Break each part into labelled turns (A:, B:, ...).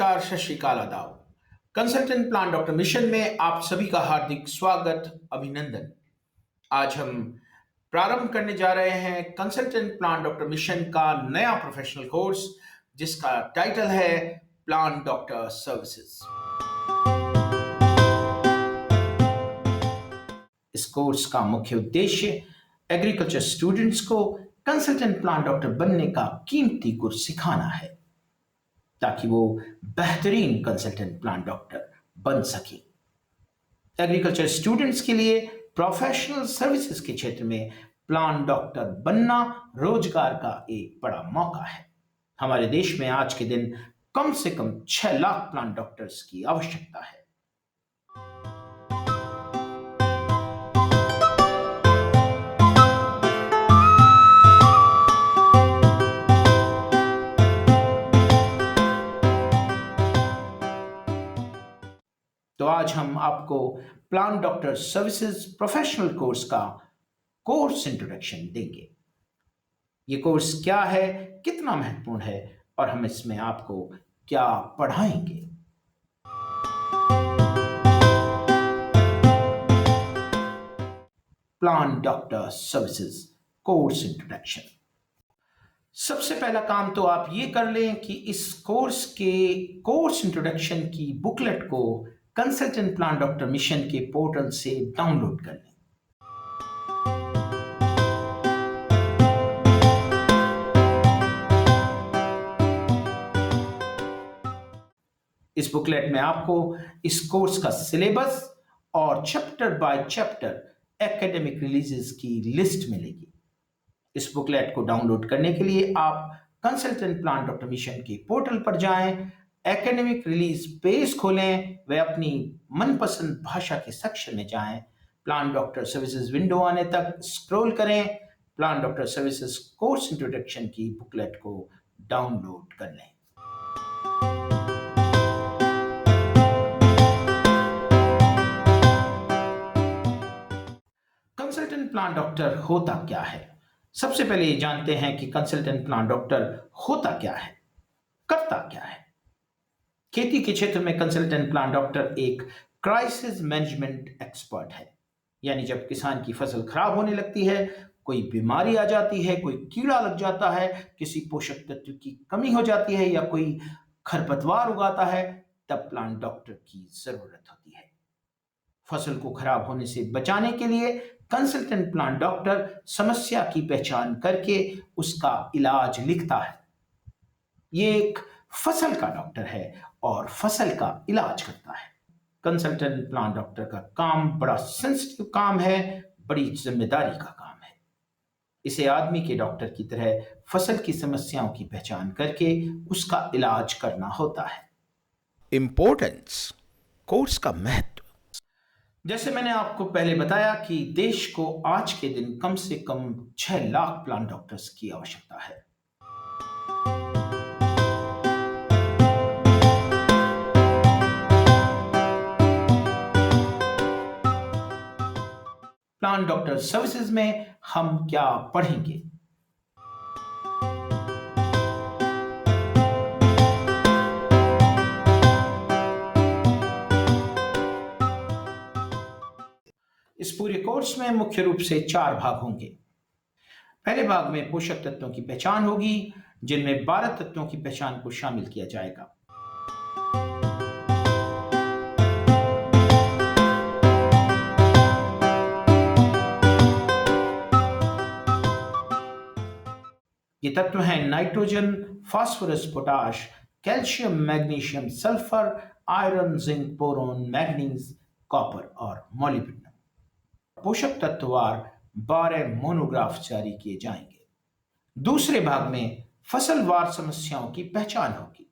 A: नमस्कार, सत श्री अकाल, आदाब। कंसल्टेंट प्लान डॉक्टर मिशन में आप सभी का हार्दिक स्वागत, अभिनंदन। आज हम प्रारंभ करने जा रहे हैं कंसल्टेंट प्लान डॉक्टर मिशन का नया प्रोफेशनल कोर्स, जिसका टाइटल है प्लान डॉक्टर सर्विसेज। इस कोर्स का मुख्य उद्देश्य एग्रीकल्चर स्टूडेंट्स को कंसल्टेंट प्लान डॉक्टर बनने का कीमती गुर सिखाना है, ताकि वो बेहतरीन कंसल्टेंट प्लान डॉक्टर बन सके। एग्रीकल्चर स्टूडेंट्स के लिए प्रोफेशनल सर्विसेज के क्षेत्र में प्लान डॉक्टर बनना रोजगार का एक बड़ा मौका है। हमारे देश में आज के दिन कम से कम 6 लाख प्लान डॉक्टर्स की आवश्यकता है। तो आज हम आपको plan doctor services professional course का कोर्स इंट्रोडक्शन देंगे। ये कोर्स क्या है, कितना महत्वपूर्ण है और हम इसमें आपको क्या पढ़ाएंगे। Plan doctor services course introduction. सबसे पहला काम तो आप ये कर लें कि इस कोर्स के कोर्स इंट्रोडक्शन की बुकलेट को कंसल्टेंट प्लान डॉक्टर मिशन के पोर्टल से डाउनलोड कर लें। इस बुकलेट में आपको इस कोर्स का सिलेबस और chapter by chapter academic releases की लिस्ट मिलेगी। इस बुकलेट को डाउनलोड करने के लिए आप कंसल्टेंट प्लान डॉक्टर मिशन के पोर्टल पर जाएं, एकेडमिक रिलीज पेज खोलें, वे अपनी मनपसंद भाषा के सेक्शन में जाएं, प्लान डॉक्टर सर्विसेज विंडो आने तक स्क्रॉल करें, plan doctor services course introduction की बुकलेट को डाउनलोड कर लें। कंसल्टेंट प्लान डॉक्टर होता क्या है? सबसे पहले ये जानते हैं कि कंसल्टेंट प्लान डॉक्टर होता क्या है, करता क्या है। खेती के क्षेत्र में कंसल्टेंट प्लान डॉक्टर एक क्राइसिस मैनेजमेंट एक्सपर्ट है। यानी जब किसान की फसल खराब होने लगती है, कोई बीमारी आ जाती है, कोई कीड़ा लग जाता है, किसी पोषक तत्व की कमी हो जाती है या कोई खरपतवार उगाता है, तब प्लान डॉक्टर की जरूरत होती है। फसल को खराब होने से बचाने के लिए कंसल्टेंट प्लान डॉक्टर समस्या की पहचान करके उसका इलाज लिखता है। ये एक फसल का डॉक्टर है और फसल का इलाज करता है। कंसल्टेंट प्लान डॉक्टर का काम बड़ा सेंसिटिव काम है, बड़ी जिम्मेदारी का काम है। इसे आदमी के डॉक्टर की तरह फसल की समस्याओं की पहचान करके उसका इलाज करना होता है। इंपॉर्टेंस, कोर्स का महत्व। जैसे मैंने आपको पहले बताया कि देश को आज के दिन कम से कम 6 लाख प्लान डॉक्टर्स की आवश्यकता है। प्लान डॉक्टर सर्विसेज में हम क्या पढ़ेंगे? इस पूरे कोर्स में मुख्य रूप से 4 भाग होंगे। पहले भाग में पोषक तत्वों की पहचान होगी, जिनमें 12 तत्वों की पहचान को शामिल किया जाएगा। ये तत्व हैं nitrogen, phosphorus, potash, calcium, magnesium, sulphur, iron, zinc, boron, manganese, copper और मॉलिब्डेनम। पोषक तत्ववार 12 मोनोग्राफ जारी किए जाएंगे। दूसरे भाग में फसलवार समस्याओं की पहचान होगी।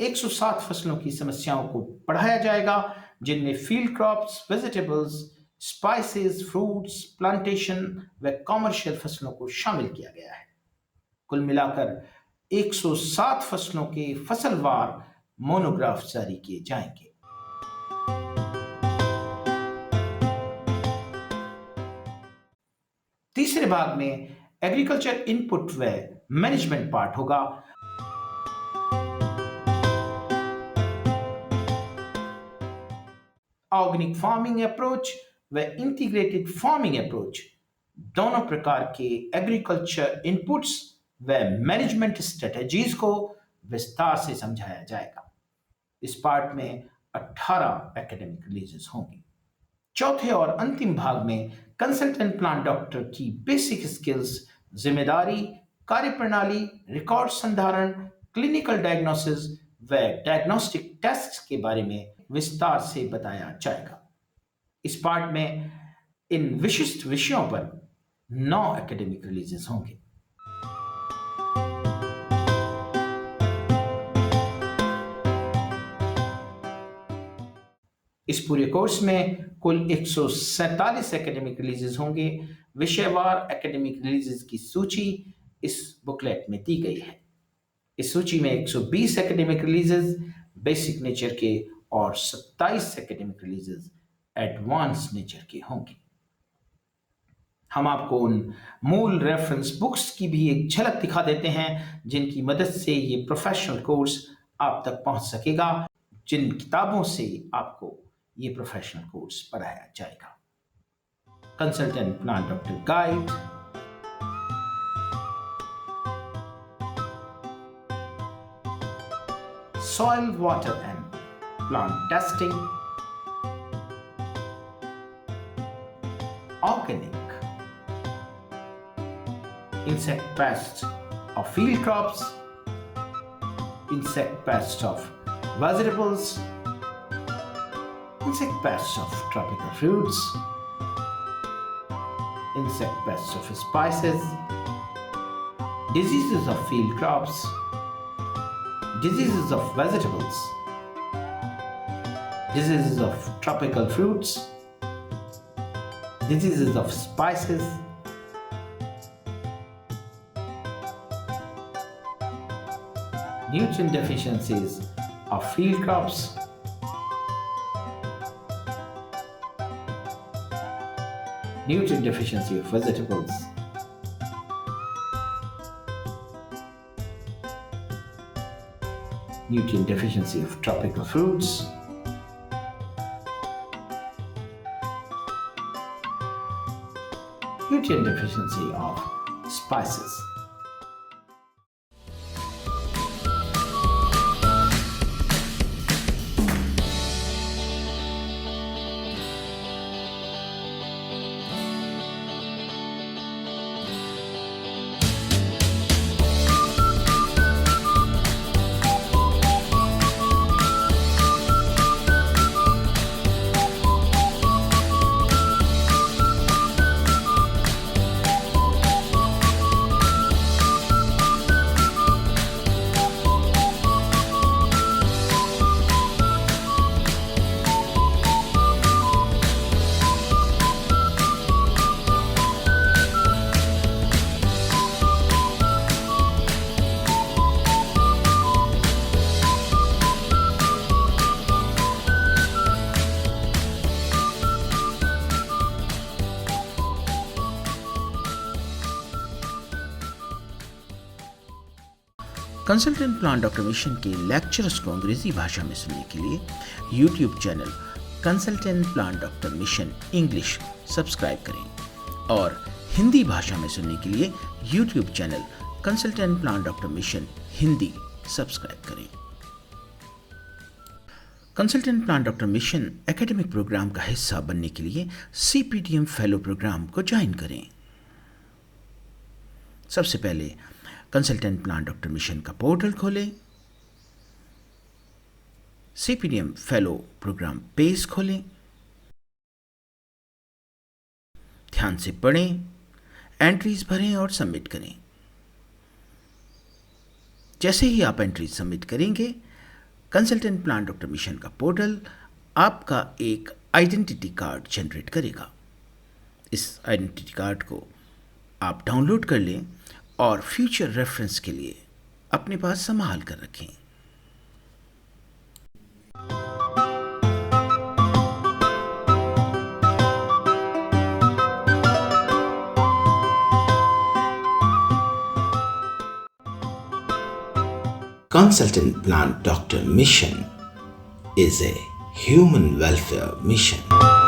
A: 107 फसलों की समस्याओं को बढ़ाया जाएगा, जिनमें field crops, vegetables, spices, fruits, plantation व कॉमर्शियल फसलों को शामिल किया गया है। कुल मिलाकर 107 फसलों के फसलवार मोनोग्राफ जारी किए जाएंगे। तीसरे भाग में एग्रीकल्चर इनपुट व मैनेजमेंट पार्ट होगा। ऑर्गेनिक फार्मिंग अप्रोच व इंटीग्रेटेड फार्मिंग अप्रोच दोनों प्रकार के एग्रीकल्चर इनपुट्स व मैनेजमेंट स्ट्रेटजीज को विस्तार से समझाया जाएगा। इस पार्ट में 18 एकेडमिक रिलीजेस होंगी। चौथे और अंतिम भाग में कंसल्टेंट प्लांट डॉक्टर की बेसिक स्किल्स, जिम्मेदारी, कार्यप्रणाली, रिकॉर्ड संधारण, क्लिनिकल डायग्नोसिस व डायग्नोस्टिक टेस्ट के बारे में विस्तार से बताया जाएगा। इस पार्ट में इन विशिष्ट विषयों पर 9 एकेडमिक रिलीजेस होंगे। इस पूरे कोर्स में कुल 147 एकेडमिक रिलीजेस होंगे। विषयवार एकेडमिक रिलीजेस की सूची इस बुकलेट में दी गई है। इस सूची में 120 एकेडमिक रिलीजेस बेसिक नेचर के और 27 एकेडमिक रिलीजेस एडवांस नेचर के होंगे। हम आपको उन मूल रेफरेंस बुक्स की भी एक झलक दिखा देते हैं, जिनकी मदद से ये प्रोफेशनल कोर्स आप तक पहुंच सकेगा, जिन किताबों से आपको ये प्रोफेशनल कोर्स पढ़ाया जाएगा। Consultant plant doctor guide, soil, water and plant testing, organic, insect pests of field crops, insect pests of vegetables, insect pests of tropical fruits, insect pests of spices, diseases of field crops, diseases of vegetables, diseases of tropical fruits, diseases of spices, nutrient deficiencies of field crops, nutrient deficiency of vegetables, nutrient deficiency of tropical fruits, nutrient deficiency of spices. Consultant plant doctor mission के lectures को अंग्रेजी भाषा में सुनने के लिए YouTube channel consultant plant doctor mission English subscribe करें और हिंदी भाषा में सुनने के लिए YouTube channel consultant plant doctor mission Hindi subscribe करें। Consultant plant doctor mission academic programme का हिस्सा बनने के लिए CPTM फेलो प्रोग्राम को ज्वाइन करें। सबसे पहले कंसल्टेंट प्लांट डॉक्टर मिशन का पोर्टल खोलें, CPTM फेलो प्रोग्राम पेज खोलें, ध्यान से पढ़ें, एंट्रीज भरें और सबमिट करें। जैसे ही आप एंट्रीज सबमिट करेंगे, कंसल्टेंट प्लान डॉक्टर मिशन का पोर्टल आपका एक आइडेंटिटी कार्ड जनरेट करेगा। इस आइडेंटिटी कार्ड को आप डाउनलोड कर लें और फ्यूचर रेफरेंस के लिए अपने पास संभाल कर रखें। Consultant Plant Doctor Mission is a human welfare mission.